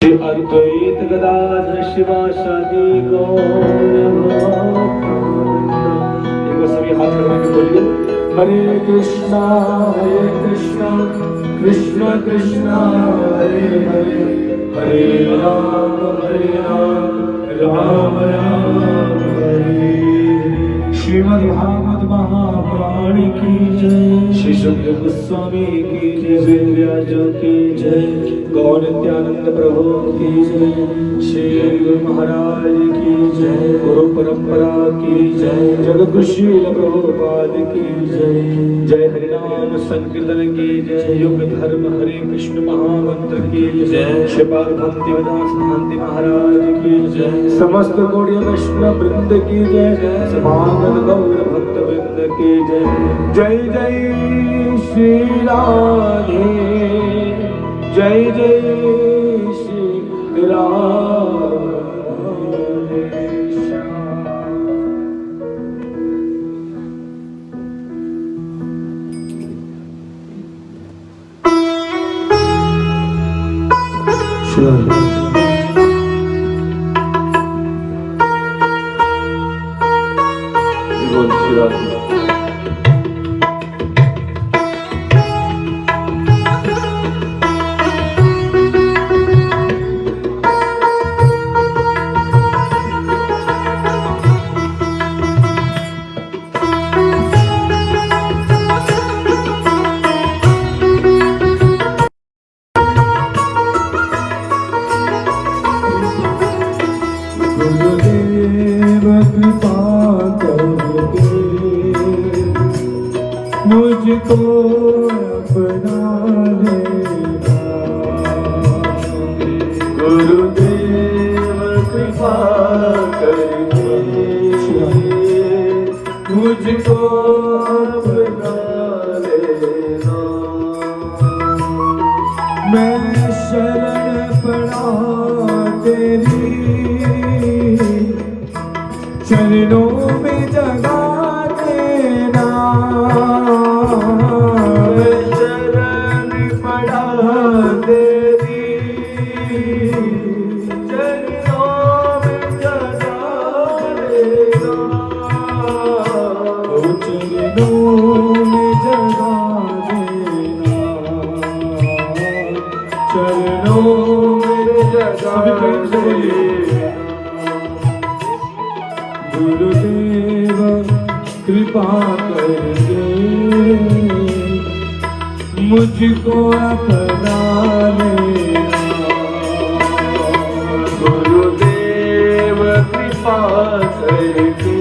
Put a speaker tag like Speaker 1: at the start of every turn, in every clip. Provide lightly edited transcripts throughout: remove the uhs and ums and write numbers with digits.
Speaker 1: अद्वैत गदाधर शिवासादि गौर सभी हाथ करके बोलिए हरे कृष्णा कृष्ण कृष्णा हरे हरे हरे राम राम राम हरे। श्रीमद् भागवत महापुराण की जय, श्री सुखदेव गोस्वामी की जय, व्यासो की जय, गौर नित्यानंद प्रभु की जय, श्री गुरु महाराज की जय, गुरु परंपरा की जय, जगद्गुरुशील प्रभुपाद की जय। जय हरिनाम संकीर्तन की जय, युग धर्म हरे कृष्ण महामंत्र की जय, श्रीपाद भक्तिवेदांत सिद्धांत महाराज की जय, समस्त गौड़ीय वैष्णव वृंद की जय, समागम गौर भक्त वृंद की जय। जय जय श्री राधे, जय जय श्री राधे श्याम। मुझको अपना लेना, गुरुदेव कृपा करके मुझको अपना लेना। मैं शरण पड़ा तेरी चरणों में जगा देना, शरण पड़ा तेरी चरणों में जगा देना, चरणों में जगा देना, चरणों में जगा देना। गुरुदेव कृपा करके मुझको अपना लेना, गुरुदेव कृपा करके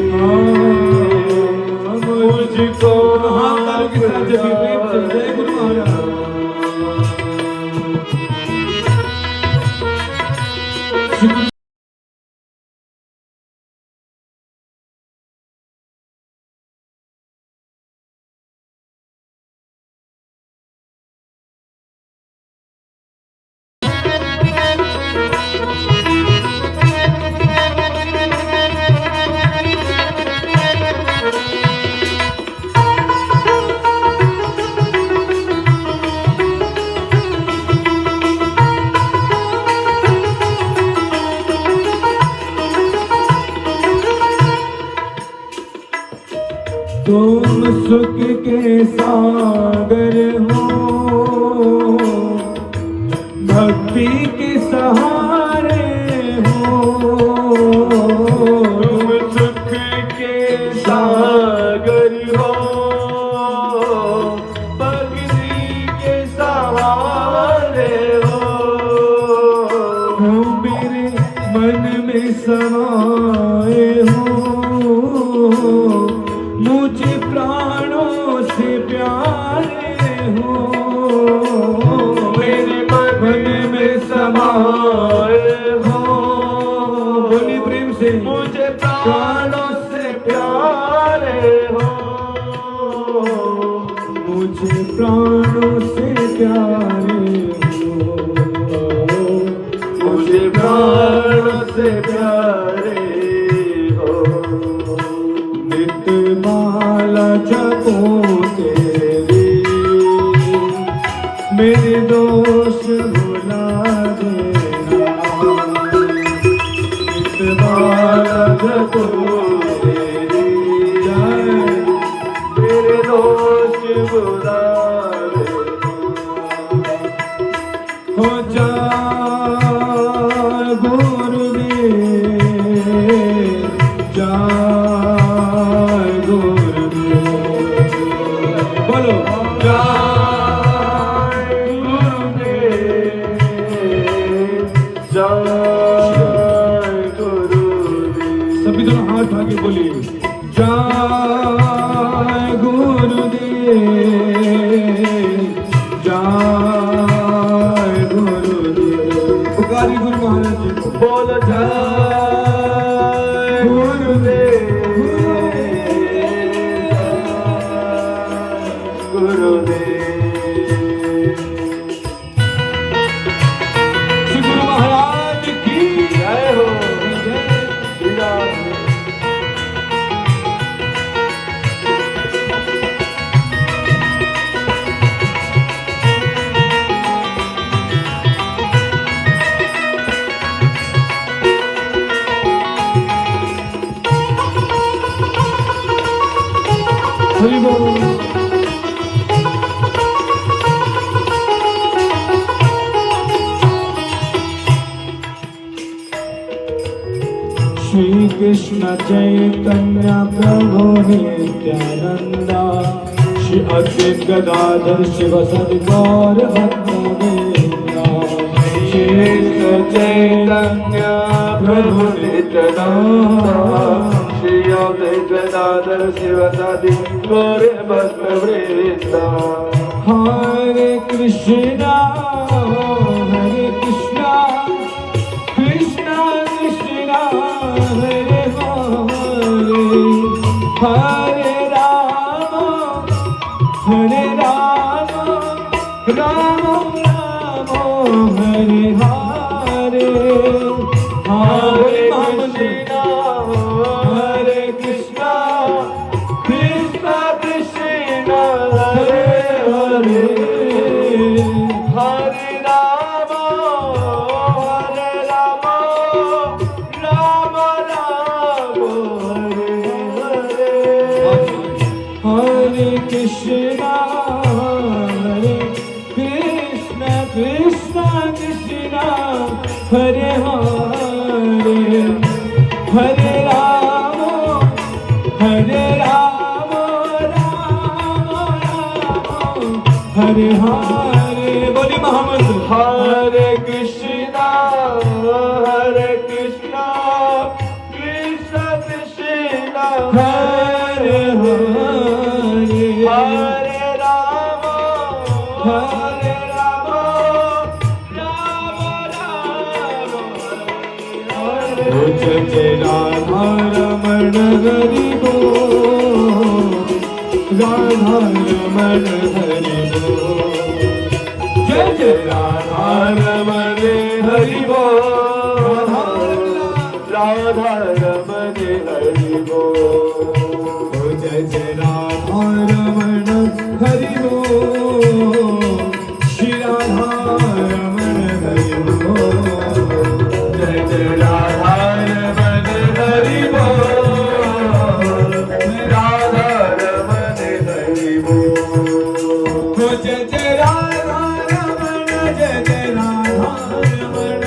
Speaker 1: मुझको अपना लेना। जय गुरु महाराज। तुम सुख के सागर हो, भक्ति के सहारे हो, तुम सुख के सागर हो, भक्ति के सहारे हो, मेरे मन में समाए हो, मुझे प्राणों से प्यारे हो, मेरे मन में समाए हो, बोली प्रेम से, मुझे प्राणों से प्यारे हो, मुझे प्राणों से प्यारे हो, मुझे प्राणों से प्यारे हो। माला जपो तेरी, मेरे दोष भुला देना, बालक तू मेरी जय, तेरे दोष बुलावे हो जय गुरुदेव, जय गुरुदेव, बोलो जय गुरुदेव, जय गुरुदेव। सभी दोनों हाथ उठा के बोलिए जय गुरुदेव, जय गुरुदेव। पुकारी गुरु महाराज जी को बोल जय गुरुदेव, गुरुदेव। श्री गुरु महाराज की जय हो, जय श्री राम। हरि बोल। श्री कृष्ण चैतन्य प्रभु नित्यानंदा, श्री अद्वैत गदाधर शिव सदि गौर भक्तवृंदा। श्री कृष्ण चैतन्य प्रभु नित्यानंदा, श्री अद्वैत गदाधर शिव सदि गौर भक्तवृंदा। हरे कृष्णा कृष्णा कृष्णा हरे हरे, हरे राम राम राम हरे हरे, हरे कृष्णा कृष्णा कृष्णा हरे हरे, हरे राम राम राम हरे हरे, हरे कृष्णा कृष्णा कृष्णा हरे हरे, हरे राम राम हरे हरे। बोली मोहम्मद। हरे कृष्णा कृष्णा कृष्णा हरे हरे, हरे राम राम राम हरे हरे। जय राधा रमण हरि बोल, राधा रमण हरि बोल, जय जय राधा रमण हरि बोल, राधा रमण हरि बोल, जय जय राधा रमण हरि बोल, श्री राधा रमण हरि बोल, जय जय राधा रमण हरि बोल, राधा रमण हरि बोल, जय जय राधा रमण, जय जय राधा रमण,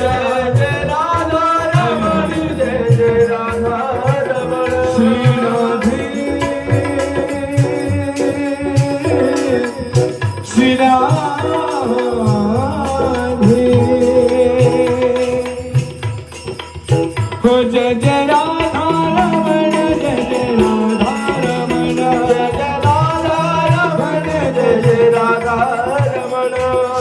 Speaker 1: जय राधा रमण, जय जय राधा रमण, श्री राधे श्री राधे, हो जय जय राधा रमण, जय जय राधा रमण, जय जय राधा रमण, जय जय राधा रमण,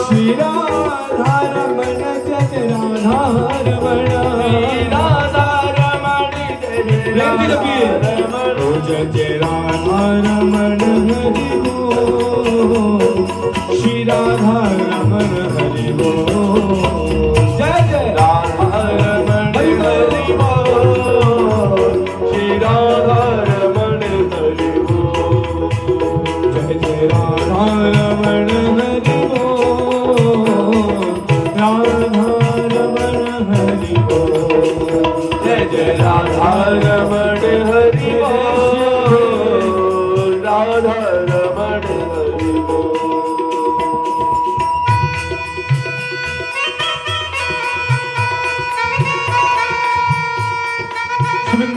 Speaker 1: श्री राधा रमण, जय जय राधा रमण, श्री राधा रमण, जय जय राधा रमण, हो जय जय राधा रमण हरि बोल, श्री राधा रमण हरि बोल, जय जय राधा रमण हरि बोल, श्री राधा रमण हरि बोल, जय जय राधा रमण हरि बोल, राधा रमण हरि बोल, जय जय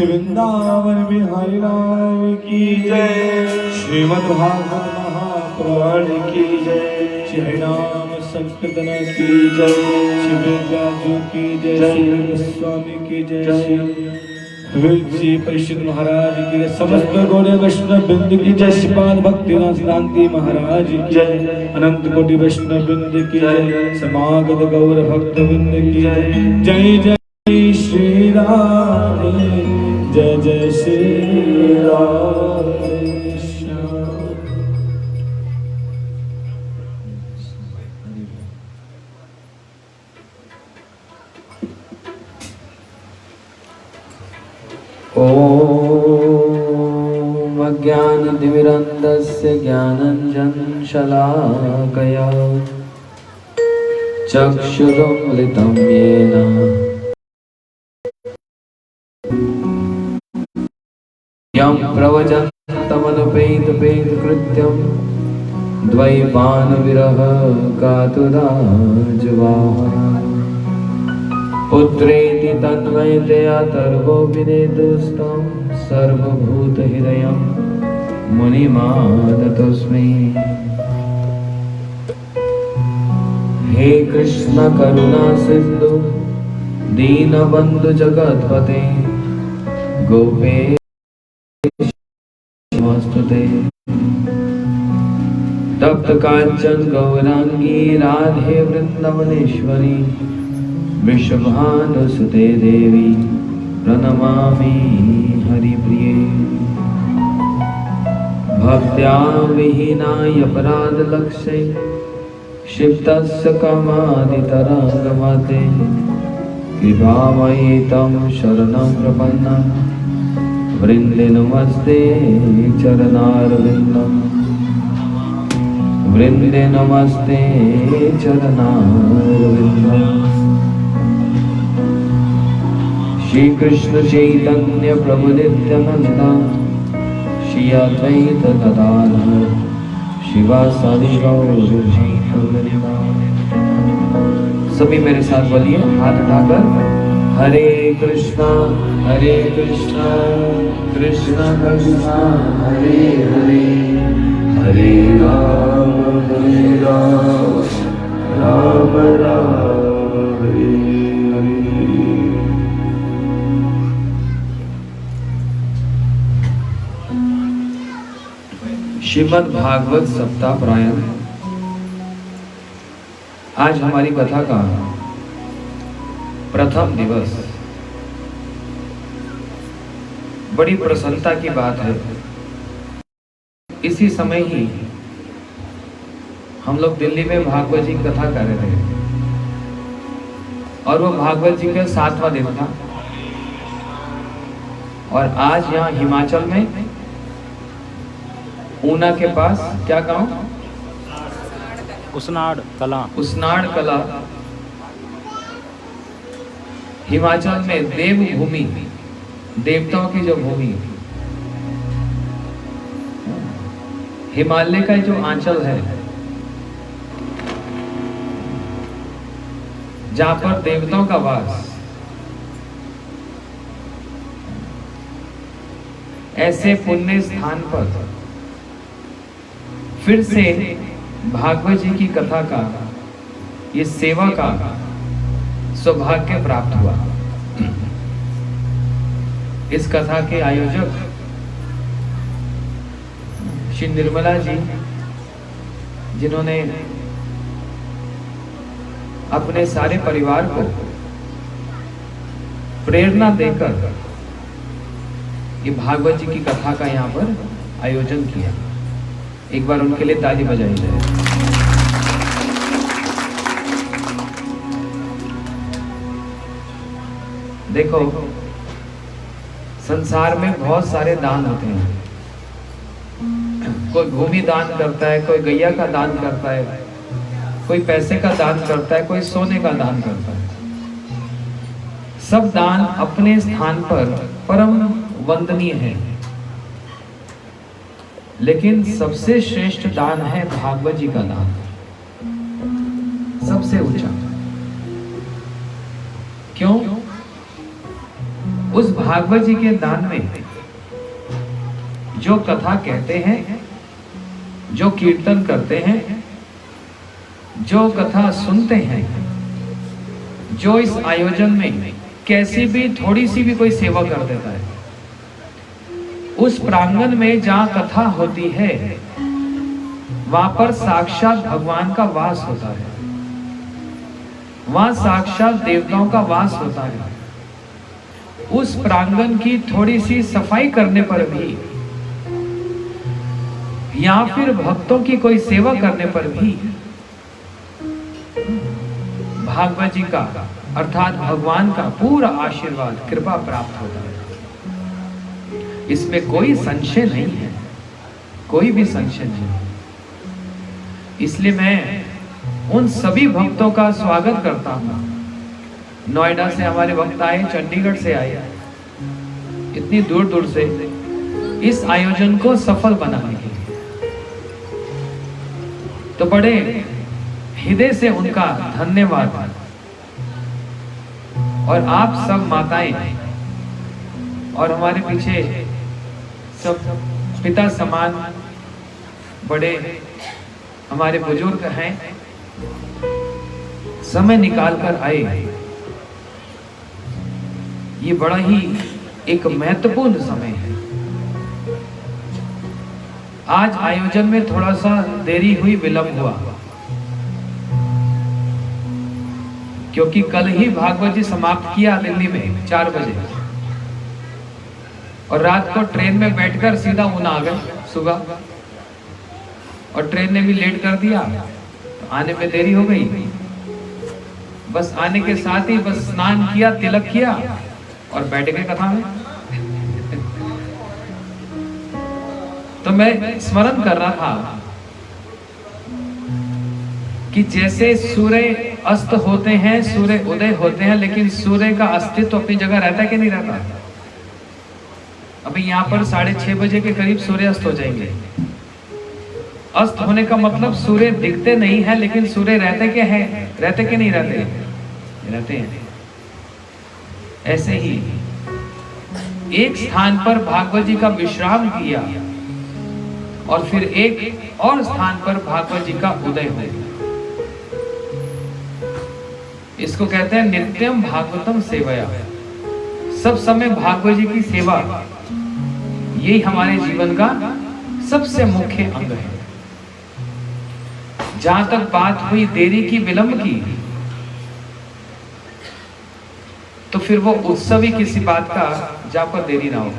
Speaker 1: वृंदावन बिहारी लाल की जय। श्रीमद् भागवत महापुराण की जय। श्री राम संकीर्तन की जय। श्री व्यासदेव की जय। श्री गोस्वामी की जय। श्री विजय परिषद महाराज की जय, समस्त गौड़े वैष्णव वृंद की जय, श्रीपाद भक्तिनाथ सिद्धांती महाराज की जय, अनंत कोटि वैष्णव वृंद की जय, समागत गौर भक्त वृंद की जय। जय जय श्री राधे, जय जय श्री राधे श्याम।
Speaker 2: ॐ अज्ञानतिमिरन्धस्य ज्ञानञ्जनशलाकया चक्षुरुन्मिलितं येन यं प्रवचन्तमनुपेतपेतकृत्यं द्वैपायनविरह कातुराजवाहा पुत्रेति तन्मयतया तर्वो विनेदुस्तं सर्वभूतहृदयं मुनिमानतोऽस्मि। हे कृष्ण करुणा सिन्धु दीनबन्धु जगत्पते गोपेश नमोस्तुते। तप्त कांचन गौरांगी राधे वृंदावनेश्वरी वृषभानुसुते देवी प्रणमामि हरिप्रिये। भक्त्या विहीनाय अपराधलक्ष्ये क्षिप्तस्य कामादितरङ्गमते कृपामयि तं शरणं प्रपन्नं वृन्दे नमस्ते चरणारविन्दम् वृन्दे नमस्ते चरणारविन्दम्। श्री कृष्ण चैतन्य प्रभु नित्यानंद श्री अद्वैत गदाधर शिवासादि गौर भक्तवृंद। सभी मेरे साथ बोलिए हाथ उठाकर, हरे कृष्णा कृष्णा कृष्णा हरे हरे, हरे राम राम राम हरे हरे। श्रीमद् भागवत सप्ताह पारायण। आज हमारी कथा का प्रथम दिवस। बड़ी प्रसन्नता की बात है, इसी समय ही हम लोग दिल्ली में भागवत जी की कथा कर रहे थे और वो भागवत जी का 7वां दिन था। और आज यहाँ हिमाचल में ऊना के पास क्या गांव?
Speaker 3: उसनाड़ कला।
Speaker 2: उसनाड़ कला हिमाचल में देवभूमि, देवताओं की जो भूमि, हिमालय का जो आंचल है जहां पर देवताओं का वास, ऐसे पुण्य स्थान पर फिर से भागवत जी की कथा का, ये सेवा का सौभाग्य प्राप्त हुआ। इस कथा के आयोजक श्री निर्मला जी, जिन्होंने अपने सारे परिवार को प्रेरणा देकर ये भागवत जी की कथा का यहाँ पर आयोजन किया। एक बार उनके लिए ताली बजाई जाए। देखो, संसार में बहुत सारे दान होते हैं। कोई भूमि दान करता है, कोई गैया का दान करता है, कोई पैसे का दान करता है, कोई सोने का दान करता है। सब दान अपने स्थान पर परम वंदनीय है, लेकिन सबसे श्रेष्ठ दान है भागवत जी का दान, सबसे ऊंचा। क्यों? उस भागवत जी के दान में जो कथा कहते हैं, जो कीर्तन करते हैं, जो कथा सुनते हैं, जो इस आयोजन में कैसी भी थोड़ी सी भी कोई सेवा कर देता है, उस प्रांगण में जहां कथा होती है वहां पर साक्षात भगवान का वास होता है, वहां साक्षात देवताओं का वास होता है। उस प्रांगण की थोड़ी सी सफाई करने पर भी या फिर भक्तों की कोई सेवा करने पर भी भागवत जी का अर्थात भगवान का पूरा आशीर्वाद कृपा प्राप्त होता है। इसमें कोई संशय नहीं है, कोई भी संशय नहीं। इसलिए मैं उन सभी भक्तों का स्वागत करता हूं। नोएडा से हमारे भक्त आए, चंडीगढ़ से आए, इतनी दूर दूर से इस आयोजन को सफल बनाने के लिए, तो बड़े हृदय से उनका धन्यवाद। और आप सब माताएं और हमारे पीछे सब पिता समान बड़े हमारे बुजुर्ग हैं, समय निकाल कर आए। ये बड़ा ही एक महत्वपूर्ण समय है। आज आयोजन में थोड़ा सा देरी हुई, विलंब हुआ, क्योंकि कल ही भागवत जी समाप्त किया दिल्ली में 4 बजे, और रात को ट्रेन में बैठकर सीधा ऊना आ गए सुबह, और ट्रेन ने भी लेट कर दिया, तो आने में देरी हो गई। बस आने के साथ ही बस स्नान किया, तिलक किया और बैठ गए कथा में। तो मैं स्मरण कर रहा था कि जैसे सूर्य अस्त होते हैं, सूर्य उदय होते हैं, लेकिन सूर्य का अस्तित्व अपनी जगह रहता है कि नहीं रहता? अभी यहाँ पर 6:30 बजे के करीब सूर्य अस्त हो जाएंगे। अस्त होने का मतलब सूर्य दिखते नहीं है, लेकिन सूर्य रहते क्या है, रहते कि नहीं रहते? रहते हैं। ऐसे ही एक स्थान पर भागवत जी का विश्राम किया और फिर एक और स्थान पर भागवत जी का उदय हुआ। इसको कहते हैं नित्यम भागवतम सेवया। सब समय भागवत जी की सेवा, यही हमारे जीवन का सबसे मुख्य अंग है। जहां तक बात हुई देरी की, विलंब की, तो फिर वो उत्सव ही किसी बात का जहां पर देरी ना हो।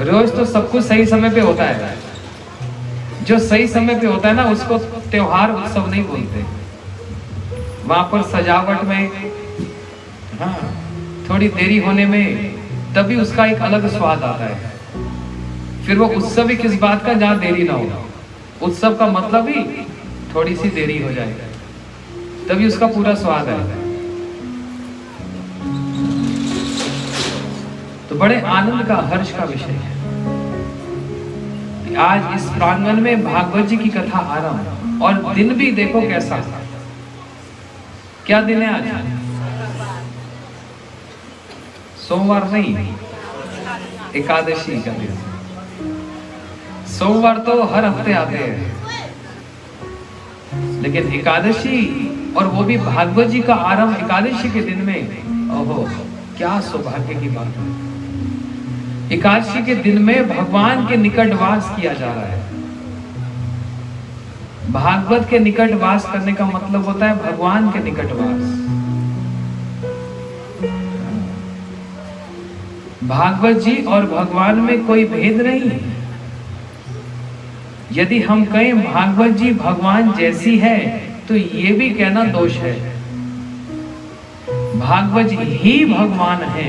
Speaker 2: रोज तो सब कुछ सही समय पे होता है। जो सही समय पे होता है ना, उसको त्योहार उत्सव नहीं बोलते। वहां पर सजावट में थोड़ी देरी होने में तभी उसका एक अलग स्वाद आता है। फिर वो उत्सव ही किस बात का जहां देरी ना हो। उत्सव का मतलब ही थोड़ी सी देरी हो जाए, तभी उसका पूरा स्वाद है। तो बड़े आनंद का, हर्ष का विषय है कि आज इस प्रांगण में भागवत जी की कथा आरंभ, और दिन भी देखो कैसा। क्या दिन है आज? सोमवार नहीं, एकादशी का दिन। सोमवार तो हर हफ्ते आते हैं, लेकिन एकादशी, और वो भी भागवत जी का आरंभ एकादशी के दिन में, ओहो क्या सौभाग्य की बात है। एकादशी के दिन में भगवान के निकट वास किया जा रहा है। भागवत के निकट वास करने का मतलब होता है भगवान के निकट वास। भागवत जी और भगवान में कोई भेद नहीं। यदि हम कहें भागवत जी भगवान जैसी है, तो ये भी कहना दोष है। भागवत जी ही भगवान है,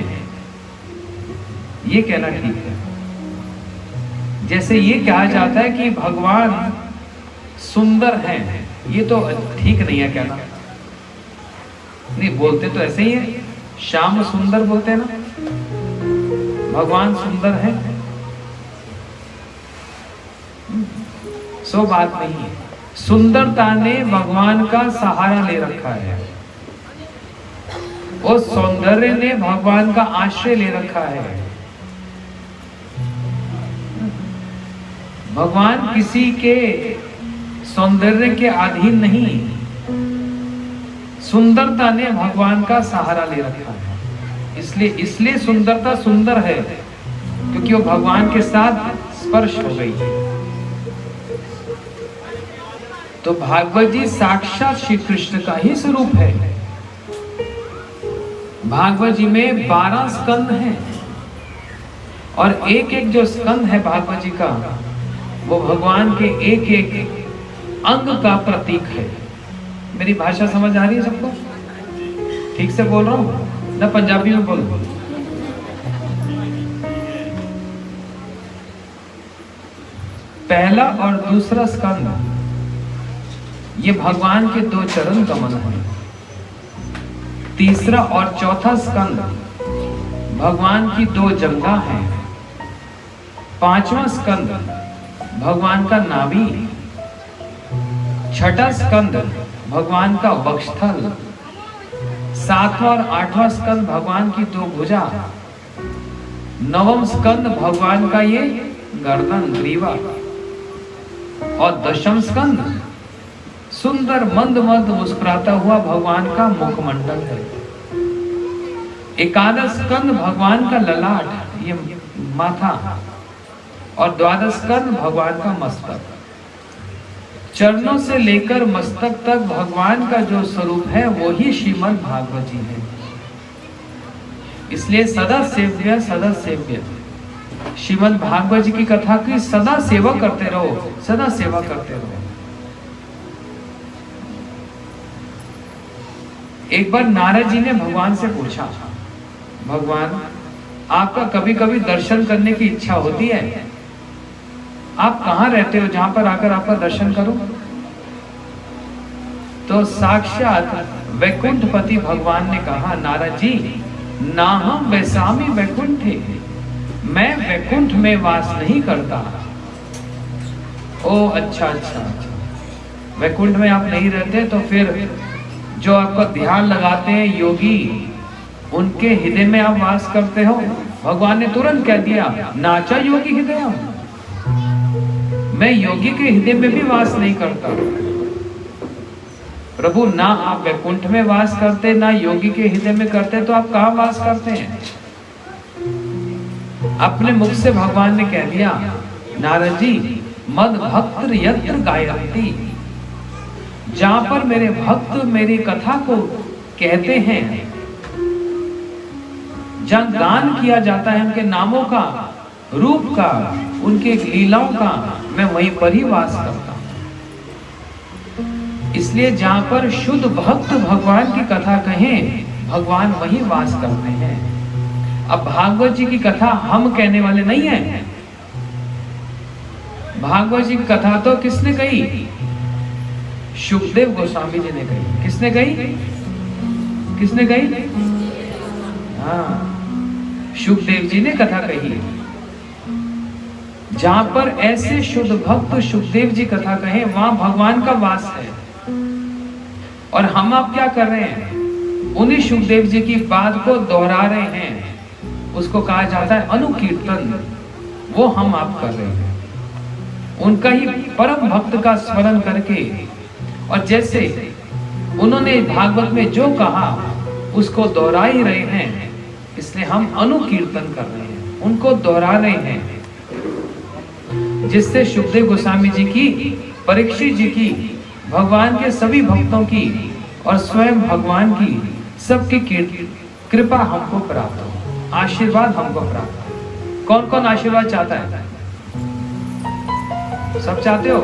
Speaker 2: ये कहना ठीक है। जैसे ये कहा जाता है कि भगवान सुंदर है, ये तो ठीक नहीं है कहना। नहीं, बोलते तो ऐसे ही है, श्याम सुंदर बोलते हैं ना, भगवान सुंदर है, सो बात नहीं है। सुंदरता ने भगवान का सहारा ले रखा है, और सौंदर्य ने भगवान का आश्रय ले रखा है। भगवान किसी के सौंदर्य के अधीन नहीं, सुंदरता ने भगवान का सहारा ले रखा है, इसलिए सुंदरता सुंदर है क्योंकि वो भगवान के साथ स्पर्श हो गई है। तो भागवत जी साक्षात श्री कृष्ण का ही स्वरूप है। भागवत जी में 12 स्कंद हैं और एक एक जो स्कंद है भागवत जी का, वो भगवान के एक एक अंग का प्रतीक है। मेरी भाषा समझ आ रही है सबको? ठीक से बोल रहा हूं ना पंजाबी में बोल? पहला और दूसरा स्कंद ये भगवान के 2 चरण कमल हैं। तीसरा और चौथा स्कंद भगवान की 2 जंघा हैं। 5वां स्कंद भगवान का नाभि। 6ठा स्कंद भगवान का वक्षस्थल। 7वां और 8वां स्कंद भगवान की 2 भुजा। 9वां स्कंद भगवान का ये गर्दन ग्रीवा। और 10वां स्कंद सुंदर मंद मंद मुस्कुराता हुआ भगवान का मुखमंडल है। 11 स्कंद भगवान का ललाट, ये माथा। और 12 स्कंद भगवान का मस्तक। चरणों से लेकर मस्तक तक भगवान का जो स्वरूप है वो ही श्रीमद् भागवत जी है। इसलिए सदा सेव्य श्रीमद् भागवत जी की कथा की सदा सेवा करते रहो, सदा सेवा करते रहो। एक बार नारद जी ने भगवान से पूछा, भगवान आपका कभी कभी दर्शन करने की इच्छा होती है, आप कहाँ रहते हो जहां पर आकर आपका दर्शन करूं? तो साक्षात वैकुंठपति भगवान ने कहा, नारद जी नाहम वैसामी वैकुंठे, मैं वैकुंठ में वास नहीं करता। ओ अच्छा, वैकुंठ में आप नहीं रहते तो फिर जो आपका ध्यान लगाते हैं योगी, उनके हृदय में आप वास करते हो। भगवान ने तुरंत कह दिया, नाचा योगी हृदय, मैं योगी के हृदय में भी वास नहीं करता। प्रभु ना आप वैकुंठ में वास करते, ना योगी के हृदय में करते, तो आप कहां वास करते हैं? अपने मुख से भगवान ने कह दिया, नारद जी मद भक्त यत्र गायन्ति, जहां पर मेरे भक्त मेरी कथा को कहते हैं, जहां गान किया जाता है उनके नामों का, रूप का, उनके लीलाओं का, मैं वहीं पर ही वास करता हूं। इसलिए जहां पर शुद्ध भक्त भगवान की कथा कहें, भगवान वहीं वास करते हैं। अब भागवत जी की कथा हम कहने वाले नहीं हैं। भागवत जी की कथा तो किसने कही? शुकदेव गोस्वामी जी ने कही। किसने कही? किसने कही? हाँ, शुकदेव जी ने कथा कही। जहां पर ऐसे शुद्ध भक्त शुकदेव जी कथा कहे, वहां भगवान का वास है। और हम आप क्या कर रहे हैं? उन्हीं शुकदेव जी की बात को दोहरा रहे हैं। उसको कहा जाता है अनुकीर्तन। वो हम आप कर रहे हैं, उनका ही परम भक्त का स्मरण करके, और जैसे उन्होंने भागवत में जो कहा उसको दोहरा ही रहे हैं। इसलिए हम अनुकीर्तन कर रहे हैं, उनको दोहरा रहे हैं, जिससे शुकदेव गोस्वामी जी की, परीक्षित जी की, भगवान के सभी भक्तों की और स्वयं भगवान की सबकी कृपा हमको प्राप्त हो, आशीर्वाद हमको प्राप्त हो। कौन कौन आशीर्वाद चाहता है? सब चाहते हो?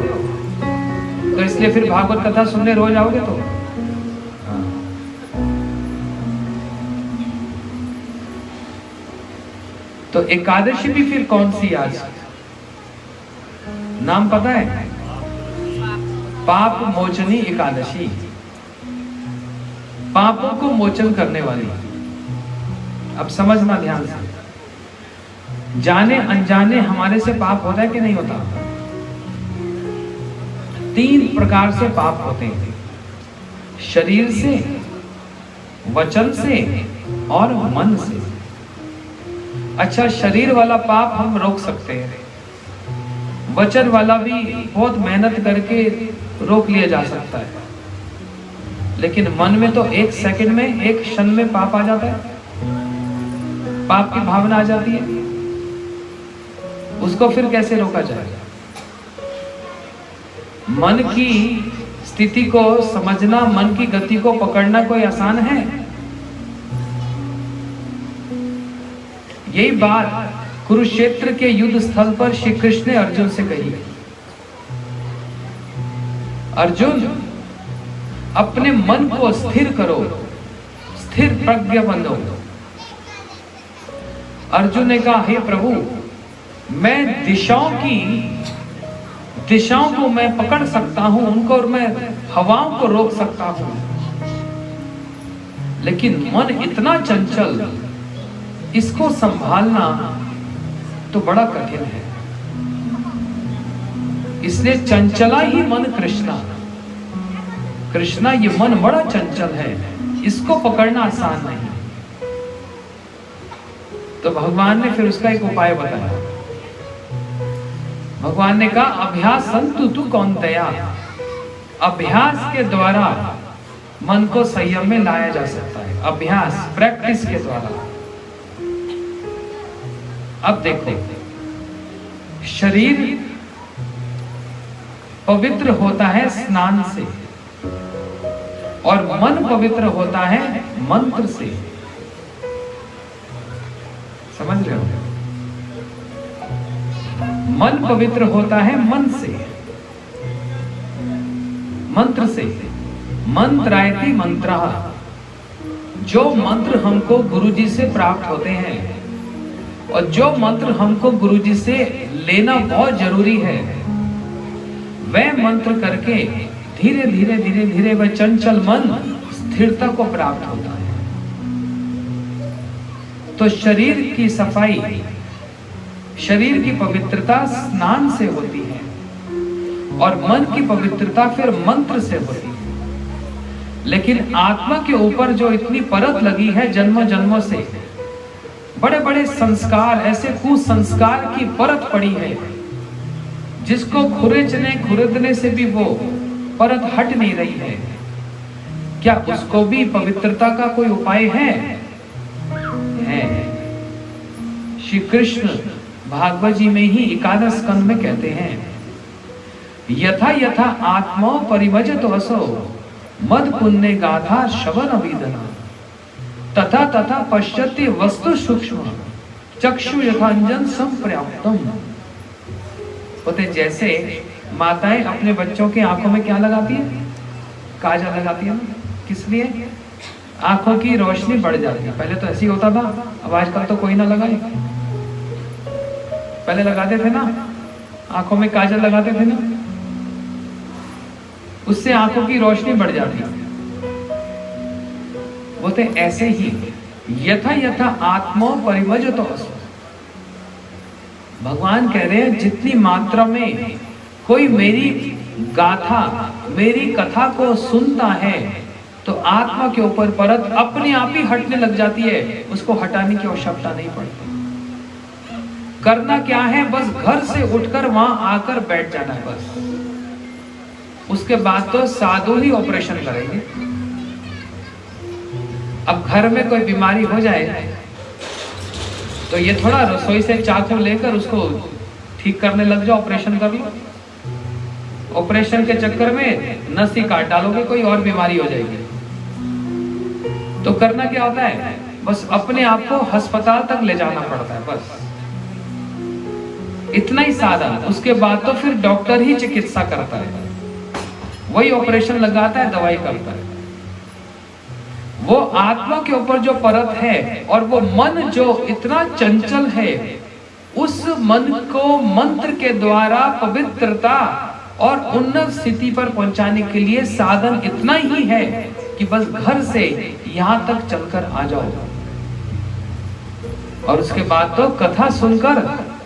Speaker 2: तो इसलिए फिर भागवत कथा सुनने रोज आओगे तो? तो एकादशी भी फिर कौन सी आज? नाम पता है? पाप मोचनी एकादशी, पापों को मोचन करने वाली। अब समझना ध्यान से, जाने अनजाने हमारे से पाप होता है कि नहीं होता? 3 प्रकार से पाप होते हैं, शरीर से, वचन से और मन से। अच्छा, शरीर वाला पाप हम रोक सकते हैं, वचन वाला भी बहुत मेहनत करके रोक लिया जा सकता है, लेकिन मन में तो एक सेकंड में, एक क्षण में पाप आ जाता है, पाप की भावना आ जाती है। उसको फिर कैसे रोका जाएगा? मन की स्थिति को समझना, मन की गति को पकड़ना कोई आसान है? यही बात कुरुक्षेत्र के युद्ध स्थल पर श्री कृष्ण ने अर्जुन से कही। अर्जुन, अपने मन को स्थिर करो, स्थिर प्रज्ञ बनो। अर्जुन ने कहा, हे प्रभु, मैं दिशाओं को मैं पकड़ सकता हूं, उनको, और मैं हवाओं को रोक सकता हूं, लेकिन मन इतना चंचल, इसको संभालना तो बड़ा कठिन है। इसलिए चंचला ही मन कृष्णा। कृष्णा, ये मन बड़ा चंचल है, इसको पकड़ना आसान नहीं। तो भगवान ने फिर उसका एक उपाय बताया। भगवान ने कहा, अभ्यास संतु तु कौन्तेय, अभ्यास के द्वारा मन को संयम में लाया जा सकता है। अभ्यास, प्रैक्टिस के द्वारा। अब देखो, शरीर पवित्र होता है स्नान से, और मन पवित्र होता है मंत्र से। समझ रहे हो? मन पवित्र होता है मन से, मंत्र से। मंत्रायति मंत्रः, जो मंत्र हमको गुरुजी से प्राप्त होते हैं, और जो मंत्र हमको गुरुजी से लेना बहुत जरूरी है, वह मंत्र करके धीरे धीरे धीरे धीरे वह चंचल मन स्थिरता को प्राप्त होता है। तो शरीर की सफाई, शरीर की पवित्रता स्नान से होती है, और मन की पवित्रता फिर मंत्र से होती है। लेकिन आत्मा के ऊपर जो इतनी परत लगी है जन्मों जन्मों से, बड़े बड़े संस्कार, ऐसे कुसंस्कार की परत पड़ी है, जिसको खुरदने से भी वो परत हट नहीं रही है। क्या उसको भी पवित्रता का कोई उपाय है? श्री कृष्ण भागवत जी में ही 11 स्कंद में कहते हैं, यथा यथा आत्मा परिमजतो असो मद पुण्य गाथा श्रवण अभिदना तथा तथा पश्यति वस्तु सूक्ष्म चक्षु यथांजन संप्रयाप्तम। बोलते जैसे माताएं अपने बच्चों के आंखों में क्या लगाती है? काजल लगाती है ना। किस लिए? आंखों की रोशनी बढ़ जाती है। पहले तो ऐसे ही होता था, अब आजकल तो कोई ना लगाए। पहले लगाते थे ना, आंखों में काजल लगाते थे ना, उससे आंखों की रोशनी बढ़ जाती है। बोलते ऐसे ही यथा यथा आत्मा परिमजतो असो, भगवान कह रहे हैं जितनी मात्रा में कोई मेरी गाथा, मेरी कथा को सुनता है, तो आत्मा के ऊपर परत अपने आप ही हटने लग जाती है। उसको हटाने की आवश्यकता नहीं पड़ती। करना क्या है? बस घर से उठकर वहां आकर बैठ जाना है बस। उसके बाद तो साधु ही ऑपरेशन करेंगे। अब घर में कोई बीमारी हो जाए तो ये थोड़ा रसोई से चाकू लेकर उसको ठीक करने लग जाओ, ऑपरेशन कर लो। ऑपरेशन के चक्कर में नस ही काट डालोगे, कोई और बीमारी हो जाएगी। तो करना क्या होता है? बस अपने आप को अस्पताल तक ले जाना पड़ता है, बस इतना ही साधन। उसके बाद तो फिर डॉक्टर ही चिकित्सा करता है, वही ऑपरेशन लगाता है, दवाई करता है। वो आत्मा के ऊपर जो परत है और वो मन जो इतना चंचल है, उस मन को मंत्र के द्वारा पवित्रता और उन्नत स्थिति पर पहुंचाने के लिए साधन इतना ही है कि बस घर से यहां तक चलकर आ जाओ। और उसके बाद तो कथा सुनकर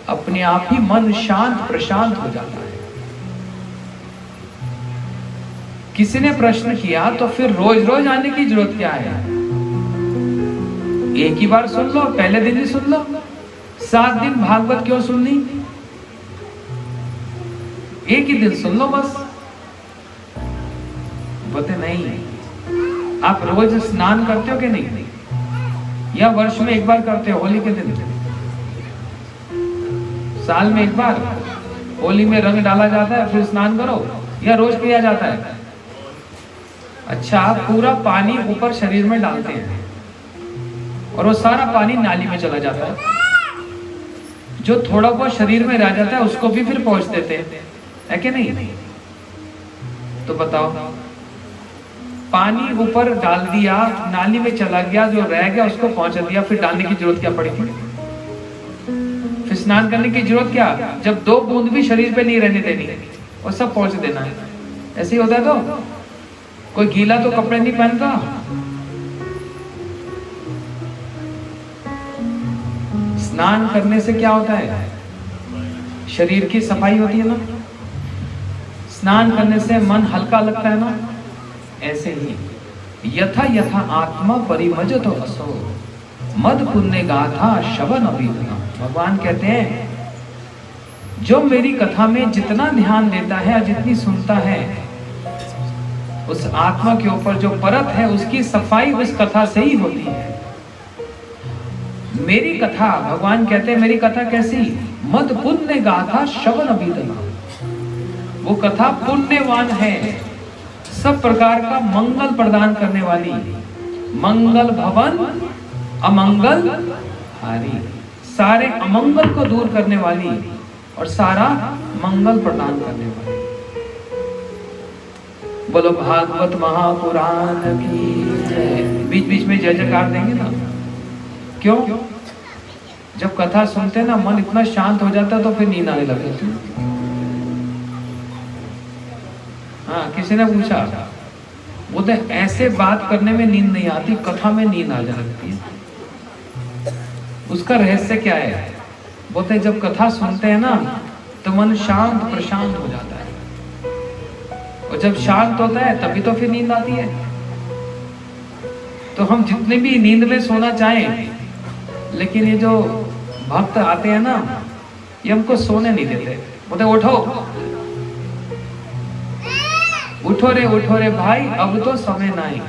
Speaker 2: अपने आप ही मन शांत प्रशांत हो जाता है। किसी ने प्रश्न किया तो फिर रोज रोज आने की जरूरत क्या है? एक ही बार सुन लो, पहले दिन ही सुन लो। 7 दिन भागवत क्यों सुननी? एक ही दिन सुन लो बस। बोलते नहीं, आप रोज स्नान करते हो कि नहीं? या वर्ष में एक बार करते हो? होली के दिन, साल में एक बार होली में रंग डाला जाता है, फिर स्नान करो, या रोज किया जाता है? अच्छा, पूरा पानी ऊपर शरीर में डालते हैं और वो सारा पानी नाली में चला जाता है। जो थोड़ा बहुत शरीर में रह जाता है उसको भी फिर पहुंच देते हैं, है कि नहीं? तो बताओ, पानी ऊपर डाल दिया, नाली में चला गया, जो रह गया उसको पहुंचा दिया, फिर डालने की जरूरत क्या पड़ी थी? फिर स्नान करने की जरूरत क्या, जब 2 बूंद भी शरीर पे नहीं रहने देनी और सब पहुंच देना है। ऐसे ही होता है। तो कोई गीला तो कपड़े नहीं पहनता। स्नान करने से क्या होता है? शरीर की सफाई होती है ना। स्नान करने से मन हल्का लगता है ना। ऐसे ही यथा यथा आत्मा परिमजतो असो मद पुण्य गाथा शवन अभिधना। भगवान कहते हैं, जो मेरी कथा में जितना ध्यान देता है, जितनी सुनता है, उस आत्मा के ऊपर जो परत है उसकी सफाई उस कथा से ही होती है। मेरी कथा, भगवान कहते हैं, मेरी कथा कैसी? मद पुण्य गाथा शवन अभिधना। वो कथा पुण्यवान है, सब प्रकार का मंगल प्रदान करने वाली, मंगल भवन अमंगल हारी, सारे अमंगल को दूर करने वाली और सारा मंगल प्रदान करने वाली। बोलो भागवत महापुराण की जय। बीच बीच में जय जयकार देंगे ना। क्यों? जब कथा सुनते ना मन इतना शांत हो जाता तो फिर नींद आने लगती। हाँ, किसी ने पूछा, बोलते ऐसे बात करने में नींद नहीं आती, कथा में नींद आ जाती है। उसका रहस्य क्या है? बोलते जब कथा सुनते हैं ना तो मन शांत प्रशांत हो जाता है, और जब शांत होता है तभी तो फिर नींद आती है। तो हम जितने भी नींद में सोना चाहें, लेकिन ये जो भक्त आते हैं ना, ये हमको सोने नहीं देते। बोलते उठो उठो रे भाई, अब तो समय नहीं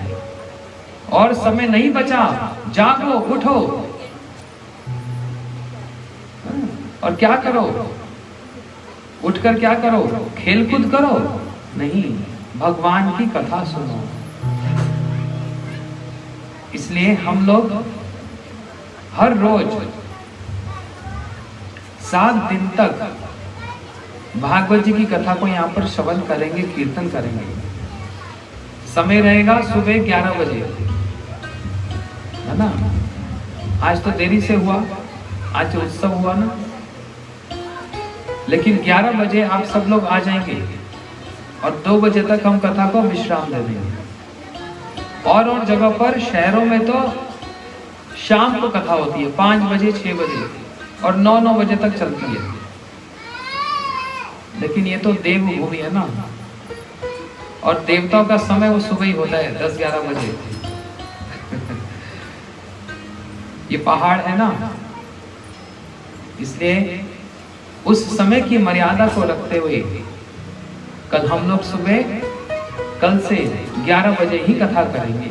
Speaker 2: और समय नहीं बचा, जागो उठो। और क्या करो? उठकर क्या करो? खेल कूद करो? नहीं, भगवान की कथा सुनो। इसलिए हम लोग हर रोज 7 दिन तक भागवत जी की कथा को यहाँ पर श्रवण करेंगे, कीर्तन करेंगे। समय रहेगा सुबह 11 बजे, है ना। आज तो देरी से हुआ, आज उत्सव हुआ ना, लेकिन 11 बजे आप सब लोग आ जाएंगे और 2 बजे तक हम कथा को विश्राम दे देंगे। और जगह पर शहरों में तो शाम को कथा होती है, 5 बजे 6 बजे और 9 बजे तक चलती है। लेकिन ये तो देवभूमि है ना, और देवताओं का समय वो सुबह ही होता है 10-11 बजे। ये पहाड़ है ना, इसलिए उस समय की मर्यादा को रखते हुए कल हम लोग सुबह, कल से 11 बजे ही कथा करेंगे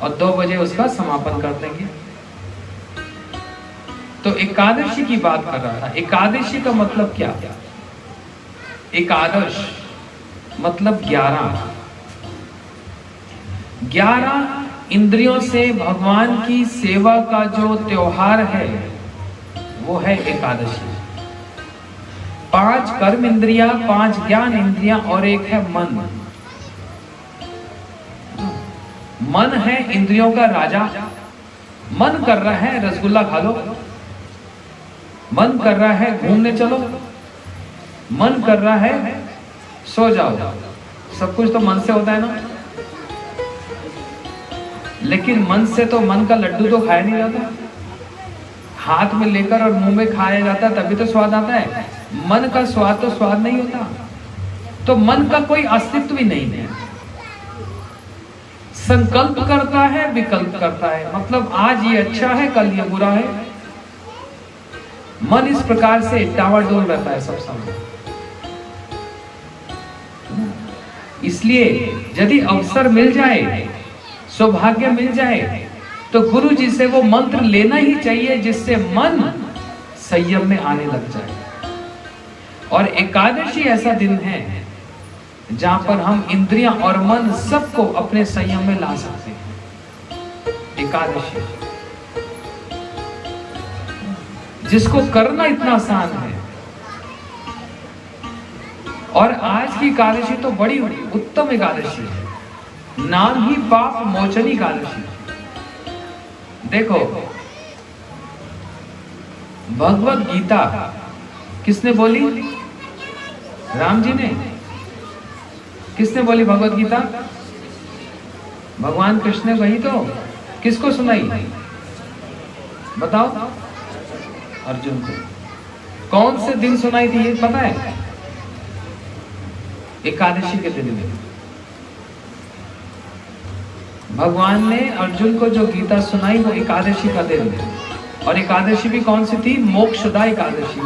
Speaker 2: और 2 बजे उसका समापन कर देंगे। तो एकादशी की बात कर रहा था। एकादशी का मतलब क्या? एकादश मतलब 11 इंद्रियों से भगवान की सेवा का जो त्योहार है वो है एकादशी। 5 कर्म इंद्रियां, 5 ज्ञान इंद्रियां और एक है मन। मन है इंद्रियों का राजा। मन कर रहा है रसगुल्ला खा लो, मन कर रहा है घूमने चलो, मन कर रहा है सो जाओ। सब कुछ तो मन से होता है ना। लेकिन मन से तो मन का लड्डू तो खाया नहीं जाता, हाथ में लेकर और मुंह में खाया जाता तभी तो स्वाद आता है। मन का स्वाद तो स्वाद नहीं होता। तो मन का कोई अस्तित्व ही नहीं है। संकल्प करता है, विकल्प करता है, मतलब आज ये अच्छा है कल ये बुरा है। मन इस प्रकार से डावाडोल रहता है सब समय। इसलिए यदि अवसर मिल जाए सौभाग्य मिल जाए तो गुरु जी से वो मंत्र लेना ही चाहिए जिससे मन संयम में आने लग जाए। और एकादशी ऐसा दिन है जहां पर हम इंद्रियां और मन सबको अपने संयम में ला सकते हैं। एकादशी जिसको करना इतना आसान है। और आज की एकादशी तो बड़ी उत्तम एकादशी है, नाम ही पाप मोचनी एकादशी। देखो भगवत गीता किसने बोली? राम जी ने। किसने बोली भगवत गीता? भगवान कृष्ण ने वही तो। किसको सुनाई बताओ? अर्जुन को। कौन से दिन सुनाई थी ये पता है? एकादशी के दिन में भगवान ने अर्जुन को जो गीता सुनाई वो एकादशी का दिन है। और एकादशी भी कौन सी थी? मोक्षदा एकादशी।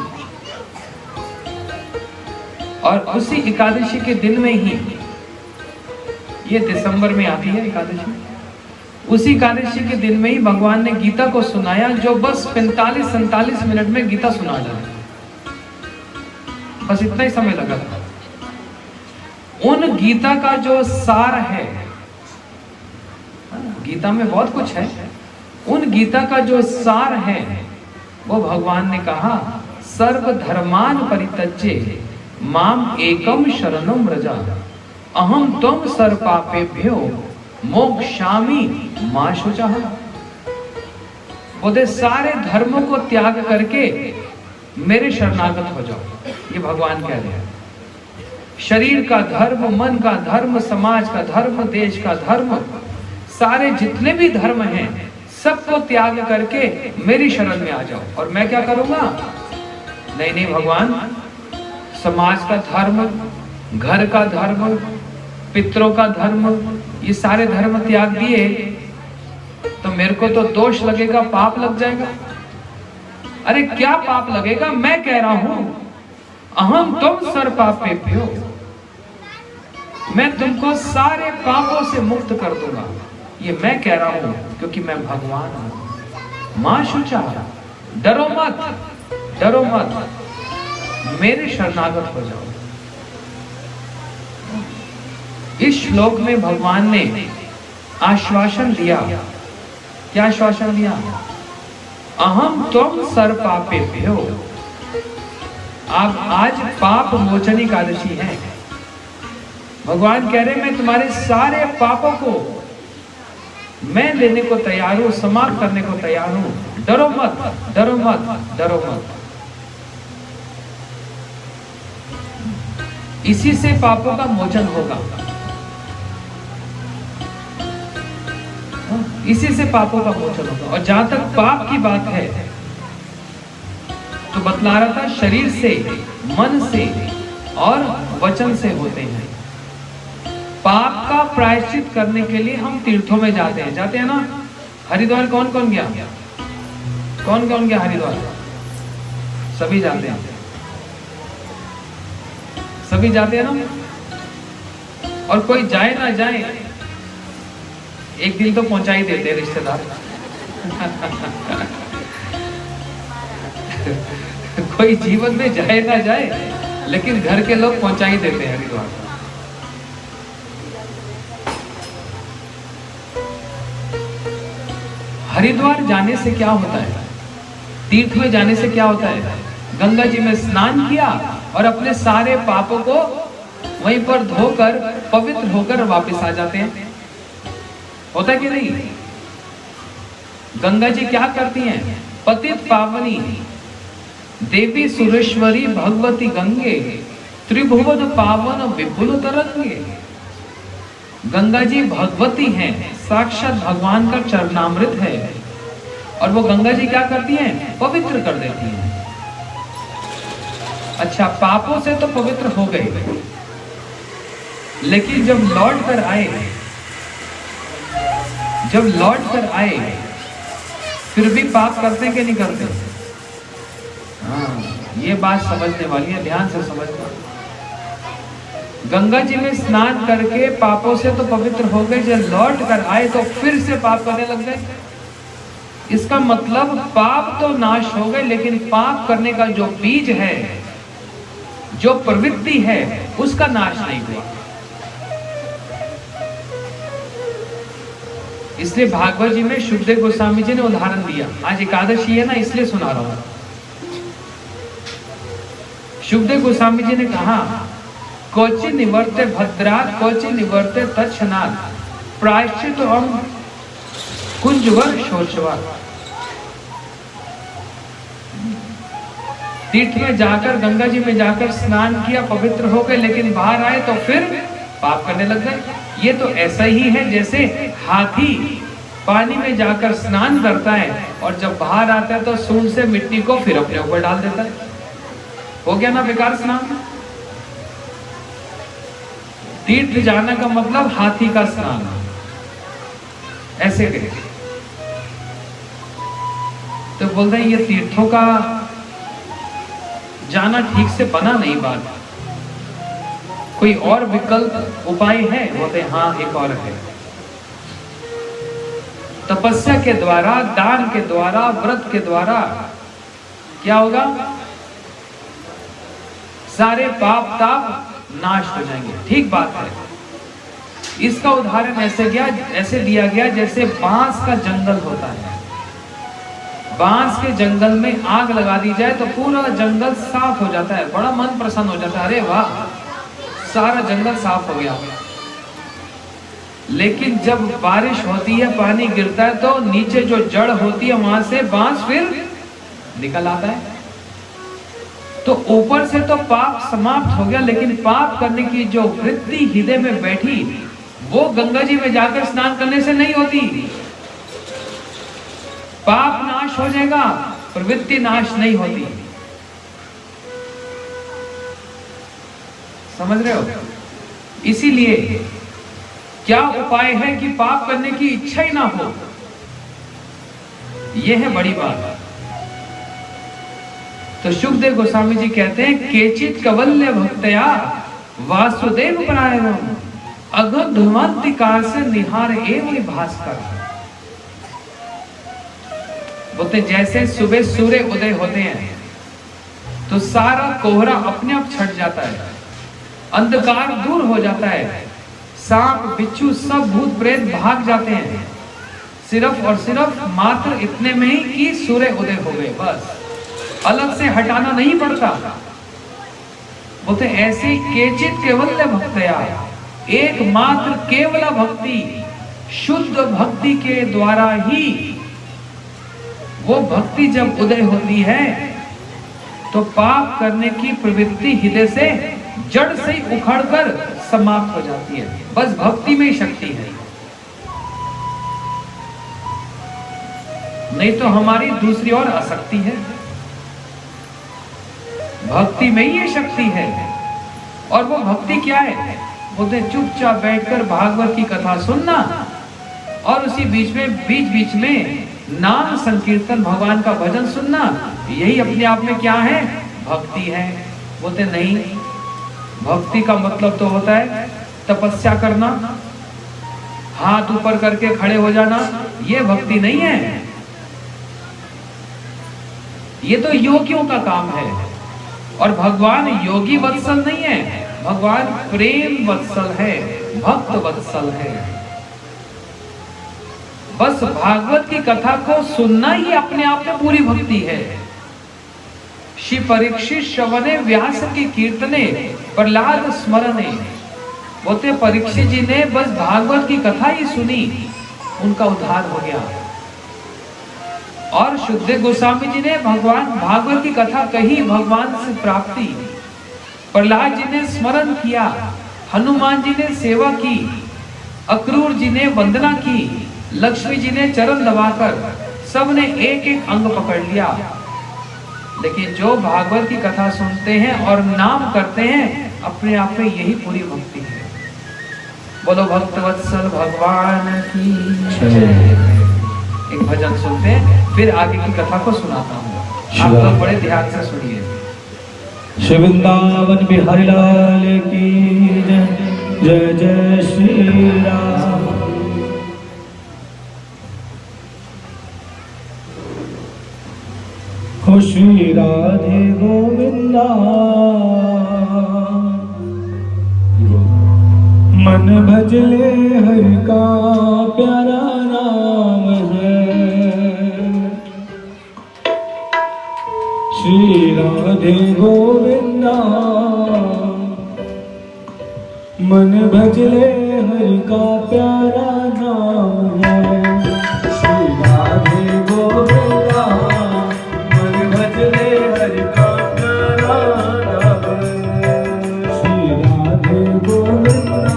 Speaker 2: और उसी एकादशी के दिन में ही, ये दिसंबर में आती है एकादशी, उसी एकादशी के दिन में ही भगवान ने गीता को सुनाया, जो बस 45-47 मिनट में गीता सुना डाली। बस इतना ही समय लगा था। उन गीता का जो सार है, गीता में बहुत कुछ है, उन गीता का जो सार है वो भगवान ने कहा, सर्व धर्मान परित्यज्य माम एकम शरणम व्रज अहम त्वं सर्व पापेभ्यो मोक्षामि मा शुचः। बोले सारे धर्मों को त्याग करके मेरे शरणागत हो जाओ। ये भगवान कह रहे हैं। शरीर का धर्म, मन का धर्म, समाज का धर्म, देश का धर्म, सारे जितने भी धर्म हैं सबको त्याग करके मेरी शरण में आ जाओ। और मैं क्या करूंगा? नहीं नहीं भगवान, समाज का धर्म, घर का धर्म, पितरों का धर्म, ये सारे धर्म त्याग दिए तो मेरे को तो दोष लगेगा, पाप लग जाएगा। अरे क्या पाप लगेगा? मैं कह रहा हूं अहम तुम सर्व पापेभ्यो, मैं तुमको सारे पापों से मुक्त कर दूंगा। ये मैं कह रहा हूं क्योंकि मैं भगवान हूं। मां शुचा, डरो मत, डरो मत, मेरे शरणागत हो जाओ। इस श्लोक में भगवान ने आश्वासन दिया। क्या आश्वासन दिया? अहम त्वं सर्व पापेभ्यो। अब आज पाप मोचनी एकादशी है। भगवान कह रहे मैं तुम्हारे सारे पापों को मैं लेने को तैयार हूं, समाप्त करने को तैयार हूं। डरो मत, डरो मत, डरो मत। इसी से पापों का मोचन होगा। इसी से पापों का मोचन होगा। और जहां तक पाप की बात है तो बतला रहा था, शरीर से, मन से और वचन से होते हैं। पाप का प्रायश्चित करने के लिए हम तीर्थों में जाते हैं। जाते हैं ना? हरिद्वार कौन कौन गया? कौन कौन गया हरिद्वार? सभी जाते हैं। सभी जाते हैं ना? और कोई जाए ना जाए, एक दिन तो पहुंचा ही देते हैं रिश्तेदार। कोई जीवन में जाए ना जाए, लेकिन घर के लोग पहुंचा ही देते हैं हरिद्वार। हरिद्वार जाने से क्या होता है? तीर्थ में जाने से क्या होता है? गंगा जी में स्नान किया और अपने सारे पापों को वहीं पर धोकर पवित्र होकर वापस आ जाते हैं। होता है कि नहीं? गंगा जी क्या करती हैं? पतित पावनी देवी सुरेश्वरी भगवती गंगे त्रिभुवन पावन विपुल तरंगे। गंगा जी भगवती हैं, साक्षात भगवान का चरणामृत है। और वो गंगा जी क्या करती हैं? पवित्र कर देती हैं। अच्छा, पापों से तो पवित्र हो गए, लेकिन जब लौट कर आए फिर भी पाप करते कि नहीं करते? हाँ, ये बात समझने वाली है, ध्यान से समझना। गंगा जी में स्नान करके पापों से तो पवित्र हो गए, जब लौट कर आए तो फिर से पाप करने लग गए। इसका मतलब पाप तो नाश हो गए, लेकिन पाप करने का जो बीज है, जो प्रवृत्ति है, उसका नाश नहीं हुआ। इसलिए भागवत जी में शुकदेव गोस्वामी जी ने उदाहरण दिया। आज एकादशी है ना, इसलिए सुना रहा हूं। शुकदेव गोस्वामी जी ने कहा, कोचि निवर्ते भद्रात कोचि निवर्ते तत्क्षणात् प्रायश्चित हम कुंजवर शोचवा। तीर्थ में जाकर, गंगा जी में जाकर स्नान किया, पवित्र हो गए, लेकिन बाहर आए तो फिर पाप करने लग गए। ये तो ऐसा ही है जैसे हाथी पानी में जाकर स्नान करता है और जब बाहर आता है तो सूंड से मिट्टी को फिर अपने ऊपर डाल देता है। हो गया ना बेकार स्नान। तीर्थ जाना का मतलब हाथी का स्नान, ऐसे करे। तो बोलते हैं ये तीर्थों का जाना ठीक से बना नहीं बात, कोई और विकल्प उपाय है? बोलते हाँ, एक और है। तपस्या के द्वारा, दान के द्वारा, व्रत के द्वारा क्या होगा? सारे पाप ताप नाश हो जाएंगे। ठीक बात है। इसका उदाहरण ऐसे दिया गया जैसे बांस का जंगल होता है। बांस के जंगल में आग लगा दी जाए तो पूरा जंगल साफ हो जाता है, बड़ा मन प्रसन्न हो जाता है, अरे वाह, सारा जंगल साफ हो गया। लेकिन जब बारिश होती है, पानी गिरता है, तो नीचे जो जड़ होती है वहां से बांस फिर निकल आता है। तो ऊपर से तो पाप समाप्त हो गया, लेकिन पाप करने की जो वृत्ति हृदय में बैठी, वो गंगा जी में जाकर स्नान करने से नहीं होती। पाप नाश हो जाएगा, प्रवृत्ति नाश नहीं होती। समझ रहे हो? इसीलिए क्या उपाय है कि पाप करने की इच्छा ही ना हो? यह है बड़ी बात। तो शुकदेव गोस्वामी जी कहते हैं, केचित कवल्य भक्तया वासुदेव परायणम अगधुमंतिकार से निहार एवं भास्कर। बोलते जैसे सुबह सूर्य उदय होते हैं तो सारा कोहरा अपने आप छट जाता है, अंधकार दूर हो जाता है, सांप बिच्छू सब भूत प्रेत भाग जाते हैं, सिर्फ और सिर्फ मात्र इतने में ही कि सूर्य उदय हो गए, बस अलग से हटाना नहीं पड़ता। बोलते ऐसे केचित केवल्य भक्तया, एकमात्र केवल भक्ति, शुद्ध भक्ति के द्वारा ही वो भक्ति जब उदय होती है तो पाप करने की प्रवृत्ति हृदय से जड़ से उखड़कर समाप्त हो जाती है। बस भक्ति में ही शक्ति है, नहीं तो हमारी दूसरी ओर आसक्ति है। भक्ति में ही ये शक्ति है। और वो भक्ति क्या है? बोलते चुपचाप बैठकर भागवत की कथा सुनना और उसी बीच में नाम संकीर्तन, भगवान का भजन सुनना, यही अपने आप में क्या है? भक्ति है। बोलते नहीं, भक्ति का मतलब तो होता है तपस्या करना, हाथ ऊपर करके खड़े हो जाना, ये भक्ति नहीं है। ये तो योगियों का काम है। और भगवान योगी वत्सल नहीं है, भगवान प्रेम वत्सल है, भक्त वत्सल है। बस भागवत की कथा को सुनना ही अपने आप में पूरी भक्ति है। श्री परीक्षित श्रवणे व्यास की कीर्तने प्रहलाद स्मरणे। बोलते परीक्षित जी ने बस भागवत की कथा ही सुनी, उनका उद्धार हो गया। और शुकदेव गोस्वामी जी ने भगवान भागवत की कथा कही, भगवान से प्राप्ति। प्रहलाद जी ने स्मरण किया, हनुमान जी ने सेवा की, अक्रूर जी ने वंदना की, लक्ष्मी जी ने चरण दबाकर सबने एक एक अंग पकड़ लिया। लेकिन जो भागवत की कथा सुनते हैं और नाम करते हैं, अपने आप में यही पूरी भक्ति है। बोलो भक्तवत्सल भगवान की जय। एक भजन सुनते हैं, फिर आगे की कथा को सुनाता हूँ। आप लोग बड़े ध्यान से सुनिए।
Speaker 1: श्री वृंदावन बिहारी लाल की जय। जय जय श्री राम। हो श्री राधे गोविंदा मन भजले हरि का प्यारा नाम है। श्री राधे गोविंदा मन भजले हरि का प्यारा नाम है। श्री राधे गोविंदा मन भजले हरि का प्यारा नाम है। श्री राधे गोविंदा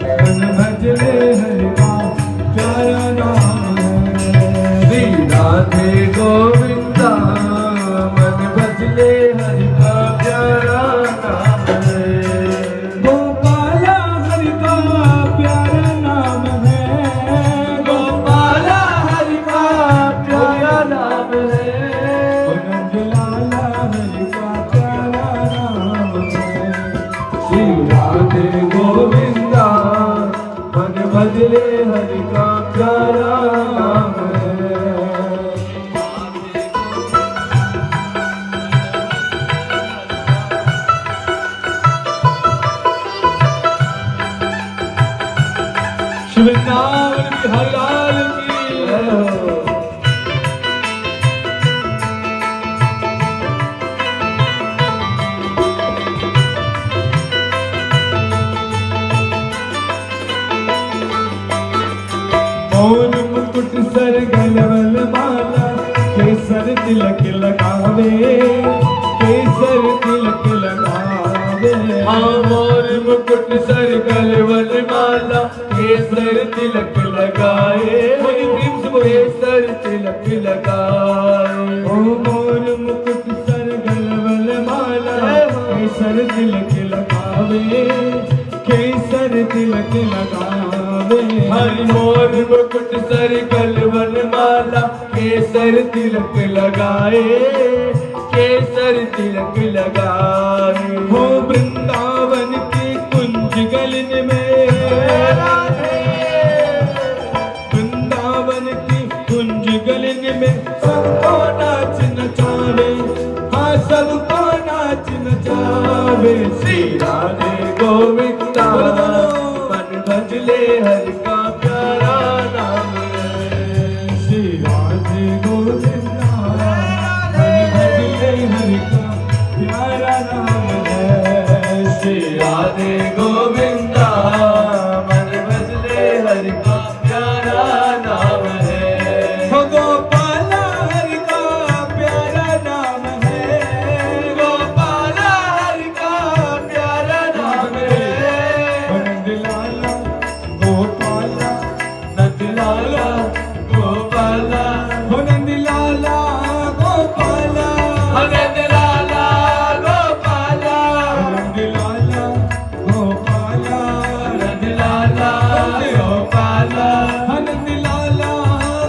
Speaker 1: मन भजले हरि का प्यारा नाम है। श्री राधे गोविंदा मन भजले हरि का प्यारा नाम है। गोपाला हरि का प्यारा नाम है। गोपाला हरि का प्यारा नाम है। नंदलाला हरि का प्यारा नाम है। श्री राधे गोविंदा मन भजले हरि का प्यारा नाम है। श्री वृंदावन बिहारी लाल की जय। मौन मुकुट सर गलवल माला केसर तिलक लगावे। केसर तिलक लगावे। मौन मुकुट सर गलवल माला केसर तिलक लगाए। केसर तिलक लगाए। मौन मुकुट सर गलवल माला केसर तिलक लगावे। केसर तिलक लगावे। हरि मोर मुकुट सर गलवल माला केसर तिलक लगाए। केसर तिलक लगाए। हो वृंदावन की कुंज गलन में वृंदावन की कुंज गलन में सबको नाच नचावे। हाँ सबको नाच नचावे। श्री राधे गोविंदा मन भजले हरि का प्यारा नाम है। श्री राधे गोविंदा मन भजले हरि का प्यारा नाम है। श्री राधे गोविंदा मन भजले हरि का प्यारा नाम है। हो गोपाला हरि का प्यारा नाम है। गोपाला हरि का प्यारा नाम है। नंदलाला गोपाला नंदलाला गोपाला। हो नंदलाला गोपाला। हो नंदलाला गोपाला। नंदलाला गोपाला। नंदलाला गोपाला। नंदलाला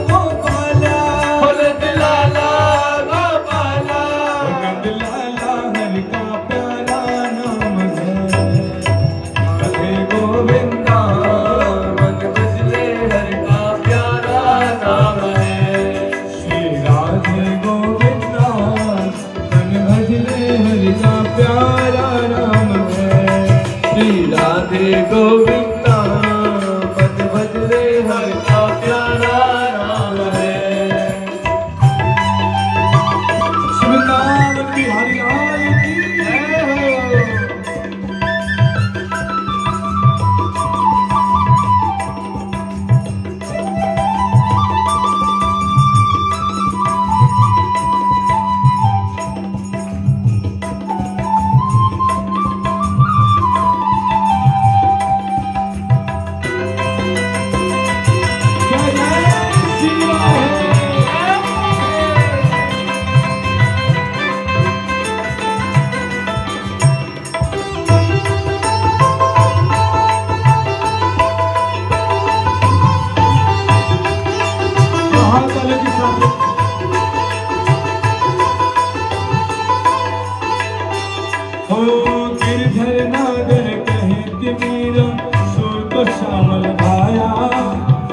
Speaker 1: गोपाला। हो नंदलाला गोपाला। नंदलाला हरि का प्यारा नाम है। राधे गोविंदा मन भजले हरि का प्यारा नाम है। श्री राधे गोविंदा मन भजले हरि का प्यारा नाम है। श्री राधे गोविंदा मन भजले हरि का प्यारा नाम है। श्री वृंदावन बिहारी लाल की जय हो। को श्यामल भाया,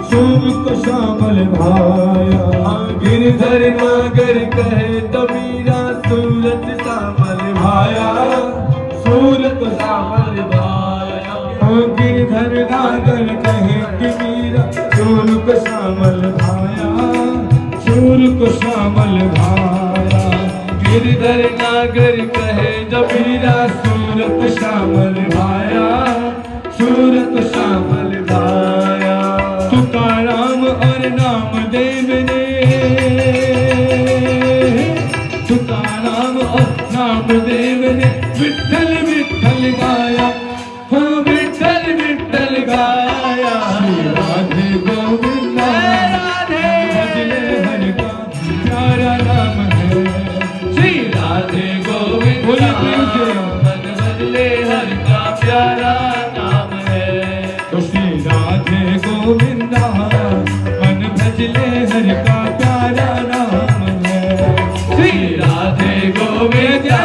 Speaker 1: सूर को श्यामल भाया। गिरधर नागर कहे कबीरा, सूरत श्यामल भाया, सूर को श्यामल भाया। गिरधर नागर कहे कबीरा, सूर को श्यामल भाया, सूर को श्यामल भाया। गिरधर नागर कहे कबीरा, सूरत श्यामल भाया, सूरत श्यामल भाया। तुकाराम और नामदेव ने, तुकाराम और नामदेव ने विठ्ठल विठ्ठल गाया, हो विठ्ठल विठ्ठल गाया। श्री राधे गोविंदा, भजले हर का प्यारा नाम है। श्री राधे गोविंदा, मन भजले हर का प्यारा नाम है। तो श्री राधे गोविंदा, मन भजले हर का प्यारा नाम है। श्री राधे गोविंदा,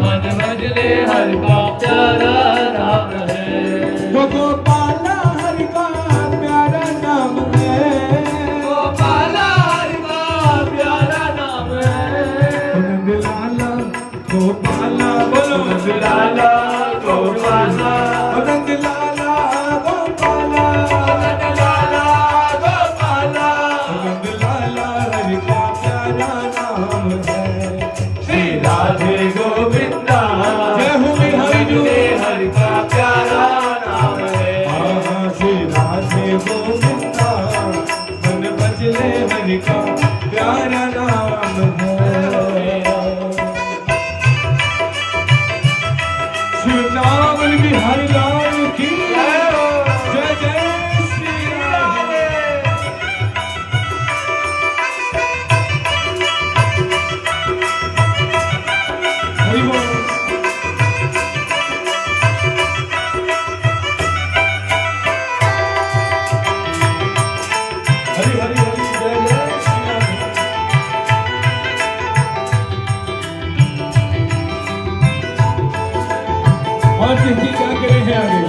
Speaker 1: मन भजले हर का प्यारा नाम है। वो गोपाला हरि का प्यारा नाम है, गोपाला हरि का प्यारा नाम है। नंदलाला गोपाला, बोलो नंदलाला गोपाला, नंदलाला गोपाला, नंदलाला गोपाला। नंदलाला हरि का प्यारा नाम है। श्री राधे गोविंदा, जय हो बिहारी हरि का प्यारा नाम है। श्री राधे गोविंदा, मन भजले हरि का प्यारा नाम है। श्री राम बिहारी लाल की जय, जय श्री राम। हरि बोल। हरि हरि हरि, जय जय श्री राम। और देखिए क्या करे हैं आगे।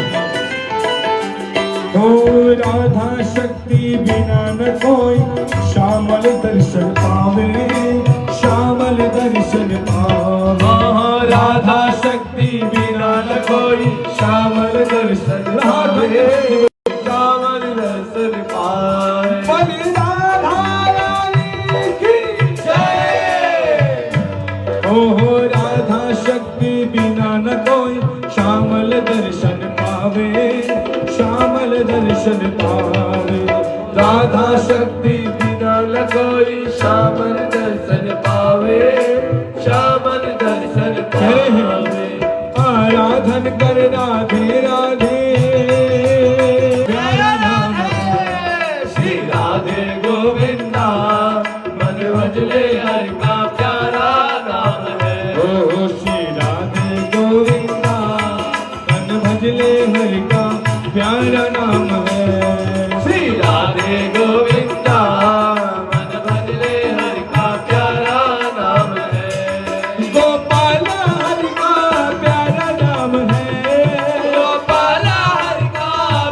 Speaker 1: ओ राधा शक्ति बिना न कोई, श्यामल दर्शन पावे, श्यामल दर्शन पावे। राधा शक्ति बिना न कोई, श्यामल दर्शन पावे, श्यामल दर्शन पावे। बोल राधा रानी की जय। ओ राधा शक्ति बिना न कोई, श्यामल दर्शन पावे, श्यामल दर्शन पावे। राधा शक्ति बिना न कोई, श्यामल दर्शन पावे, श्यामल दर्शन पावे। आराधन कर राधे राधे, प्यारा नाम है। श्री राधे गोविंदा, मन भजले हरि का प्यारा नाम है। ओ श्री राधे गोविंदा, मन भजले हरि का प्यारा नाम है। श्री राधे गोविंदा, मन भजले हरि का प्यारा नाम है। गोपाला हरि का प्यारा नाम है, गोपाला हरि का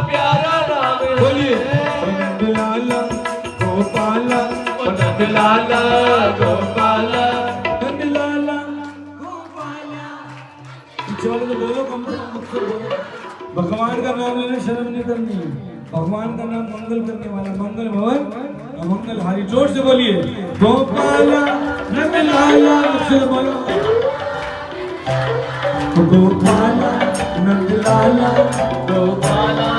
Speaker 1: प्यारा नाम है। बोलिए नंदलाला गोपाला, नंदलाला गोपाला, नंदलाला गोपाला। चलो तो बोलो, कम से कम बोलो। भगवान का नाम लेने शर्म नहीं करनी है। भगवान का नाम मंगल करने वाला, मंगल भवन अमंगल हारी। जोर से बोलिए गोपाला नंदलाला, मुझसे बोलो गोपाला नंदलाला, गोपाला।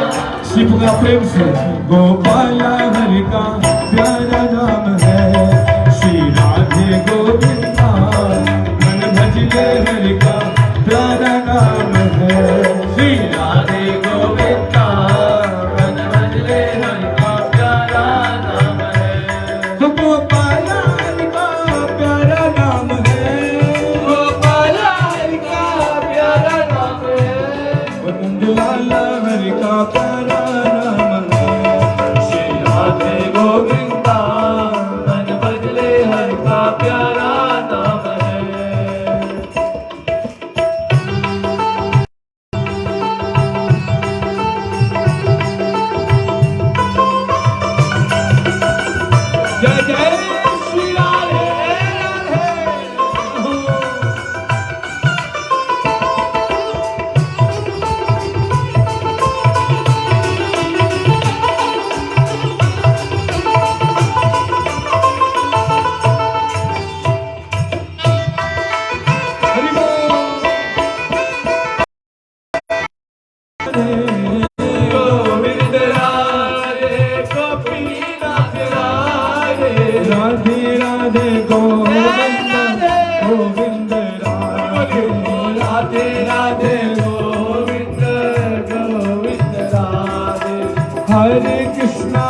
Speaker 1: शिव का प्रेम से गोपाला हरि का प्यारा नाम है। श्री राधे गोविंदा, मन भजले हरि का प्यारा नाम है। श्री राधे गोविंदा, मन भजले हरि का प्यारा नाम है। गोपाला हरि का प्यारा नाम है, गोपाला हरि का प्यारा नाम है। नंदलाला हरि का प्यारा नाम है। श्री राधे गोविंदा, मन भजले हरि का प्यारा नाम है। हरे कृष्णा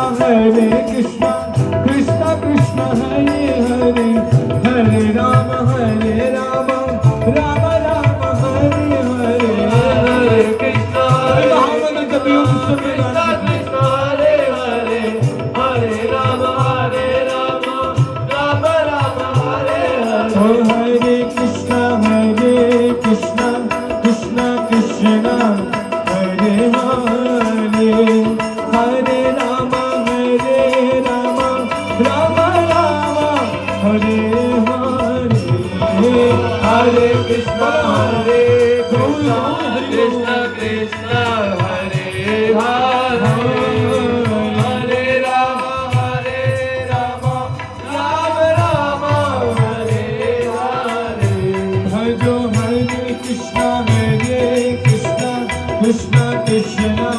Speaker 1: कृष्णा कृष्णा हरे हरे, हरे राम राम राम हरे हरे।
Speaker 4: हरे कृष्णा
Speaker 1: महामन कपियों
Speaker 4: कृष्णा कृष्णा हरे हरे, हरे राम राम राम हरे हरे।
Speaker 1: हरे कृष्णा कृष्णा कृष्णा हरे हरे, हरे राम राम राम हरे हरे।
Speaker 4: हरे कृष्णा कृष्णा कृष्णा हरे हरे, हरे राम राम राम हरे हरे।
Speaker 1: भजो हरे कृष्णा कृष्णा कृष्णा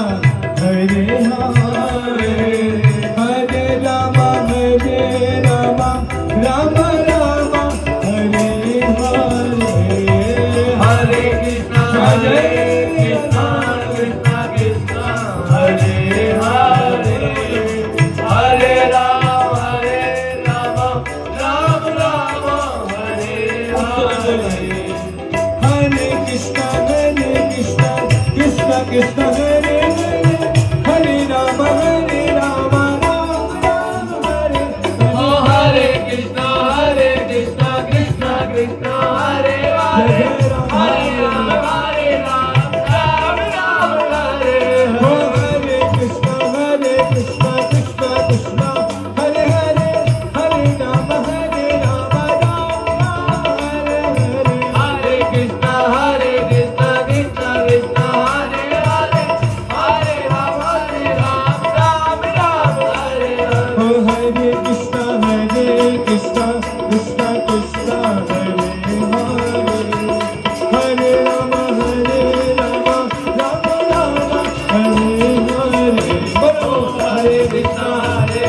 Speaker 1: हरे हरे, हरे राम राम राम हरे हरे।
Speaker 4: हरे कृष्णा कृष्णा कृष्णा हरे हरे, हरे राम राम राम हरे हरे।
Speaker 1: हरे कृष्णा कृष्णा कृष्णा हरे